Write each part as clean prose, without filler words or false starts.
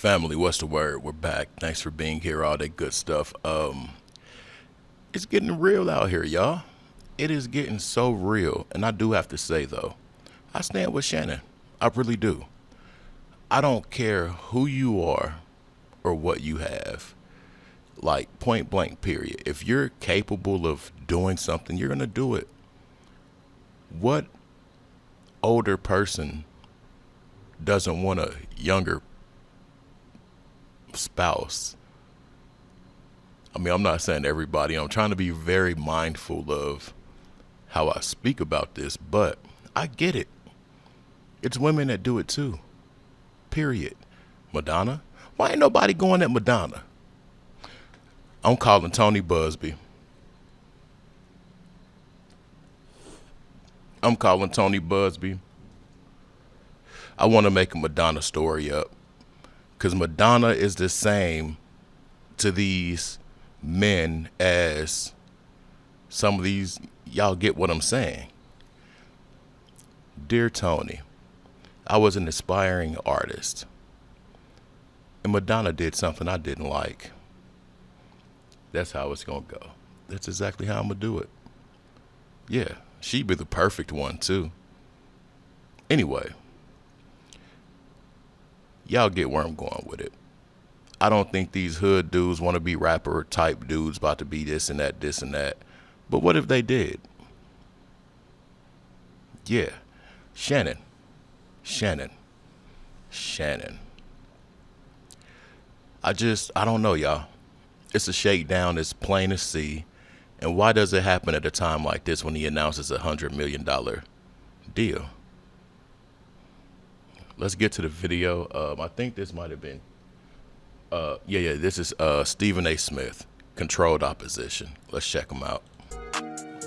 Family, what's the word? We're back. Thanks for being here. All that good stuff. It's getting real out here, y'all. It is getting so real. And I do have to say though, I stand with Shannon. I really do. I don't care who you are or what you have. Like point blank period. If you're capable of doing something, you're gonna do it. What older person doesn't want a younger spouse? I mean, I'm not saying everybody. I'm trying to be very mindful of how I speak about this, but I get it. It's women that do it too. Period. Madonna? Why ain't nobody going at Madonna? I'm calling Tony Busby. I'm calling Tony Busby. I want to make a Madonna story up. Because Madonna is the same to these men as some of these, y'all get what I'm saying. Dear Tony, I was an aspiring artist. And Madonna did something I didn't like. That's how it's going to go. That's exactly how I'm going to do it. Yeah, she'd be the perfect one too. Anyway, y'all get where I'm going with it. I don't think these hood dudes want to be rapper type dudes about to be this and that, this and that. But what if they did? Yeah. Shannon. I don't know, y'all. It's a shakedown. It's plain to see. And why does it happen at a time like this when he announces $100 million deal? Let's get to the video. I think this might have been, this is Stephen A. Smith, Controlled Opposition. Let's check him out.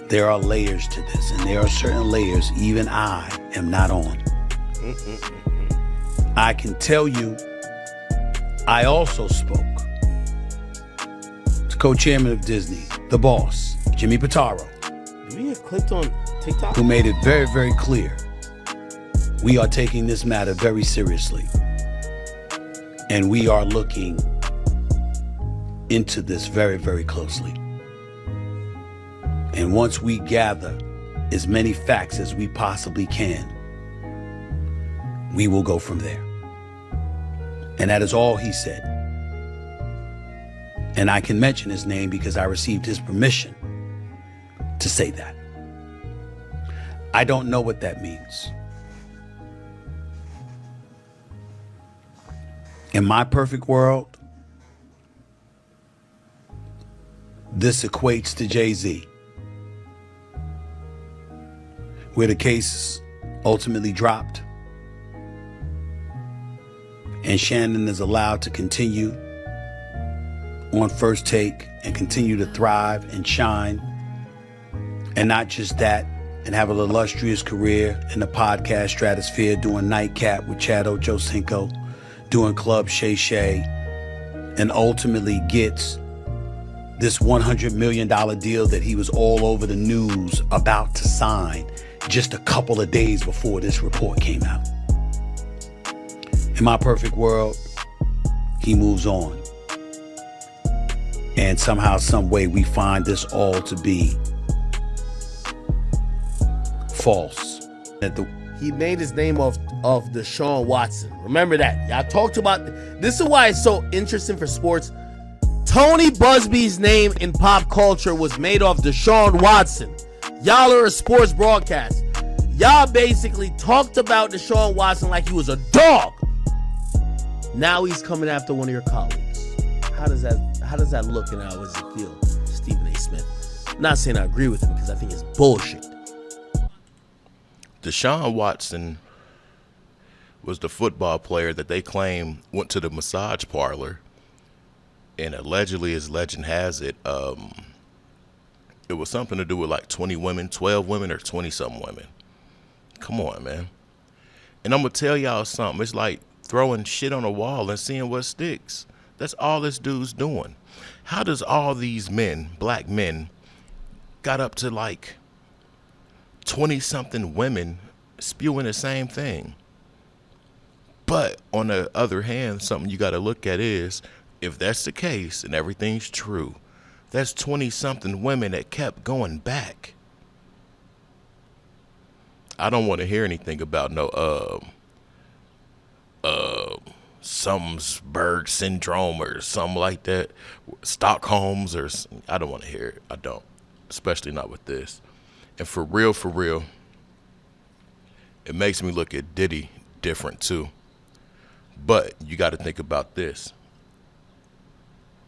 There are layers to this, and there are certain layers even I am not on. I can tell you, I also spoke to co-chairman of Disney, the boss, Jimmy Pitaro. Did we get clipped on TikTok? Who made it very, very clear. We are taking this matter very seriously. And we are looking into this very, very closely. And once we gather as many facts as we possibly can, we will go from there. And that is all he said. And I can mention his name because I received his permission to say that. I don't know what that means. In my perfect world, this equates to Jay-Z, where the case ultimately dropped and Shannon is allowed to continue on First Take and continue to thrive and shine. And not just that, and have an illustrious career in the podcast stratosphere, doing Nightcap with Chad Ochocinco, doing Club Shay Shay, and ultimately gets this $100 million deal that he was all over the news about to sign just a couple of days before this report came out. In my perfect world, he moves on. And somehow, some way, we find this all to be false. He made his name of Deshaun Watson. Remember that. I talked about this is why it's so interesting for sports. Tony Busby's name in pop culture was made off Deshaun Watson. Y'all are a sports broadcast. Y'all basically talked about Deshaun Watson like he was a dog. Now he's coming after one of your colleagues. How does that look and how does it feel, Stephen A. Smith? I'm not saying I agree with him because I think it's bullshit. Deshaun Watson was the football player that they claim went to the massage parlor, and allegedly, as legend has it, it was something to do with like 20 women, 12 women, or 20-something women. Come on, man. And I'm going to tell y'all something. It's like throwing shit on a wall and seeing what sticks. That's all this dude's doing. How does all these men, black men, got up to like 20-something women spewing the same thing? But on the other hand, something you got to look at is if that's the case and everything's true, that's 20 something women that kept going back. I don't want to hear anything about no Sumsberg syndrome or something like that, Stockholm's I don't want to hear it. I don't, especially not with this. And for real, it makes me look at Diddy different too. But you got to think about this.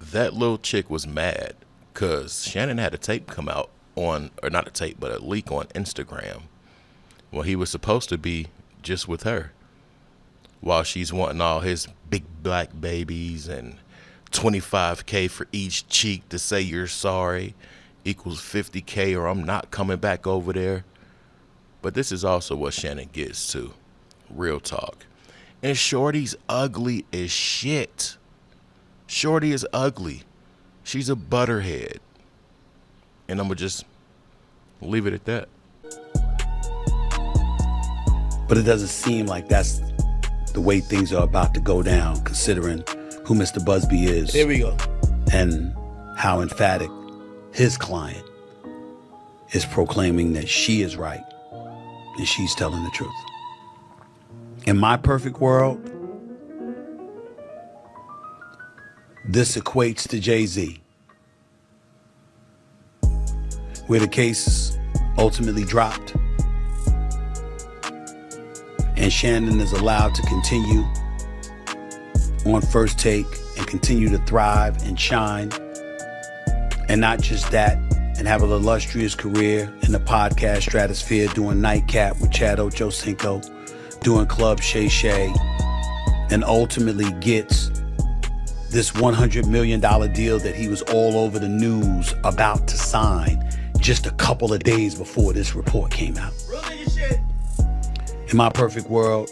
That little chick was mad because Shannon had a tape come out on, or not a tape, but a leak on Instagram. Well, he was supposed to be just with her while she's wanting all his big black babies and $25K for each cheek to say you're sorry equals $50K or I'm not coming back over there. But this is also what Shannon gets to. Real talk. And Shorty's ugly as shit. Shorty is ugly. She's a butterhead. And I'm going to just leave it at that. But it doesn't seem like that's the way things are about to go down, considering who Mr. Busby is. Here we go. And how emphatic his client is proclaiming that she is right and she's telling the truth. In my perfect world, this equates to Jay-Z, where the case is ultimately dropped and Shannon is allowed to continue on First Take and continue to thrive and shine. And not just that, and have an illustrious career in the podcast stratosphere, doing Nightcap with Chad Ochocinco, doing Club Shay Shay, and ultimately gets this $100 million deal that he was all over the news about to sign just a couple of days before this report came out. Real nigga shit. In my perfect world,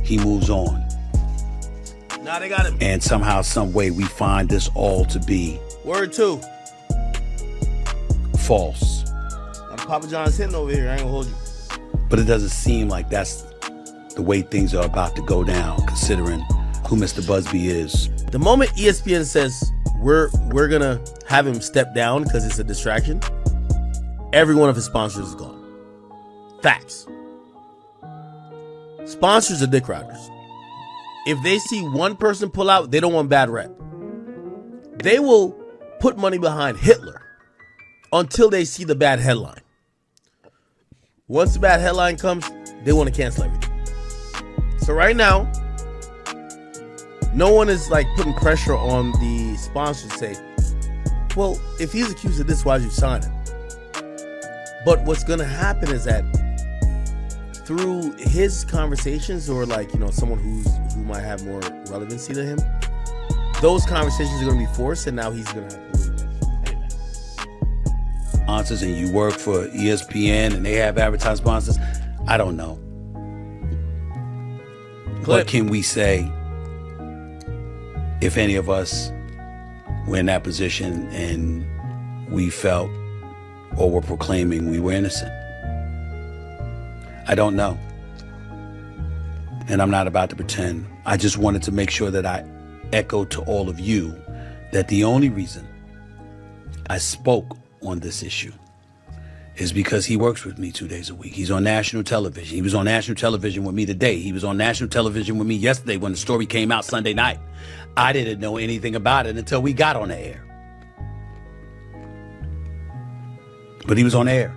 he moves on. Nah, they got him. And somehow, some way, we find this all to be Word 2. false. I'm Papa John's hitting over here. I ain't gonna hold you. But it doesn't seem like that's the way things are about to go down, considering who Mr. Busby is. The moment ESPN says we're gonna have him step down because it's a distraction, every one of his sponsors is gone. Facts. Sponsors are dick riders. If they see one person pull out, they don't want bad rep. They will put money behind Hitler until they see the bad headline. Once the bad headline comes, they want to cancel everything. So right now, no one is like putting pressure on the sponsor to say, well, if he's accused of this, why did you sign him? But what's going to happen is that through his conversations, or like, you know, someone who might have more relevancy to him, those conversations are going to be forced, and now he's going to have to leave. Anyway. Sponsors, and you work for ESPN and they have advertising sponsors. I don't know. What can we say if any of us were in that position and we felt or were proclaiming we were innocent? I don't know. And I'm not about to pretend. I just wanted to make sure that I echoed to all of you that the only reason I spoke on this issue is because he works with me 2 days a week. He's on national television. He was on national television with me today. He was on national television with me yesterday when the story came out Sunday night. I didn't know anything about it until we got on the air. But he was on air.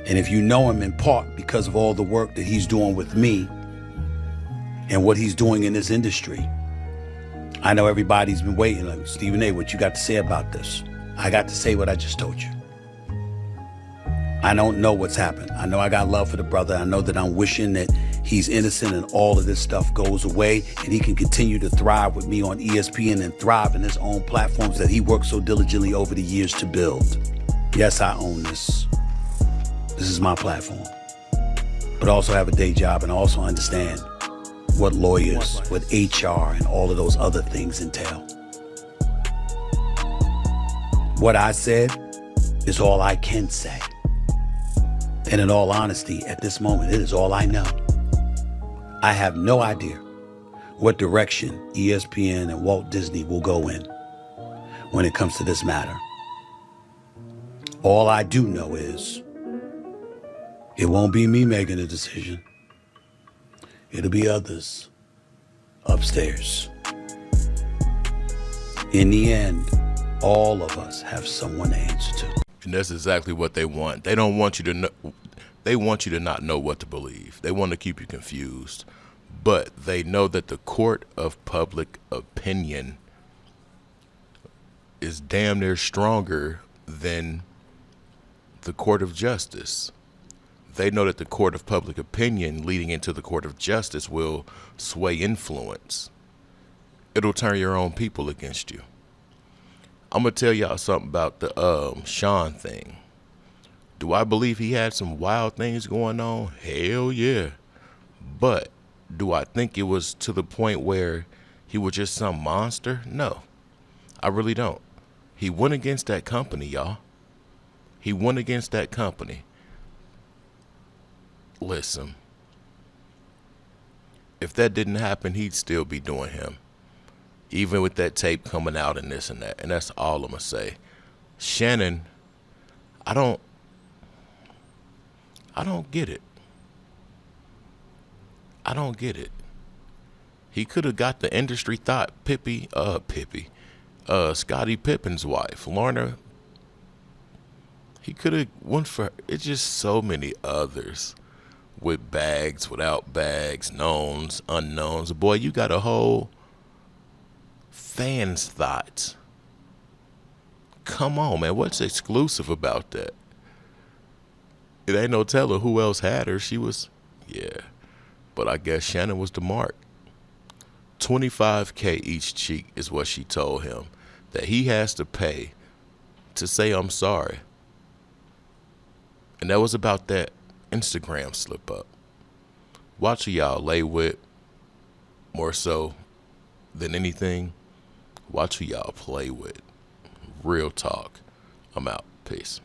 And if you know him in part because of all the work that he's doing with me and what he's doing in this industry, I know everybody's been waiting. Like, Stephen A., what you got to say about this? I got to say what I just told you. I don't know what's happened. I know I got love for the brother. I know that I'm wishing that he's innocent and all of this stuff goes away and he can continue to thrive with me on ESPN and thrive in his own platforms that he worked so diligently over the years to build. Yes, I own this. This is my platform. But I also have a day job and I also understand what lawyers, what HR, and all of those other things entail. What I said is all I can say. And in all honesty, at this moment, it is all I know. I have no idea what direction ESPN and Walt Disney will go in when it comes to this matter. All I do know is it won't be me making the decision. It'll be others upstairs. In the end, all of us have someone to answer to. And that's exactly what they want. They don't want you to know. They want you to not know what to believe. They want to keep you confused. But they know that the court of public opinion is damn near stronger than the court of justice. They know that the court of public opinion leading into the court of justice will sway influence. It'll turn your own people against you. I'm going to tell y'all something about the Sean thing. Do I believe he had some wild things going on? Hell yeah. But do I think it was to the point where he was just some monster? No, I really don't. He went against that company, y'all. He went against that company. Listen, if that didn't happen, he'd still be doing him. Even with that tape coming out and this and that. And that's all I'm going to say. Shannon, I don't get it. I don't get it. He could have got the industry thought Scottie Pippen's wife, Lorna. He could have went for, it's just so many others with bags, without bags, knowns, unknowns. Boy, you got a whole fan's thoughts. Come on, man. What's exclusive about that? It ain't no telling who else had her. She was, yeah. But I guess Shannon was the mark. $25K each cheek is what she told him that he has to pay to say I'm sorry. And that was about that Instagram slip up. Watch who y'all lay with more so than anything. Watch who y'all play with. Real talk. I'm out. Peace.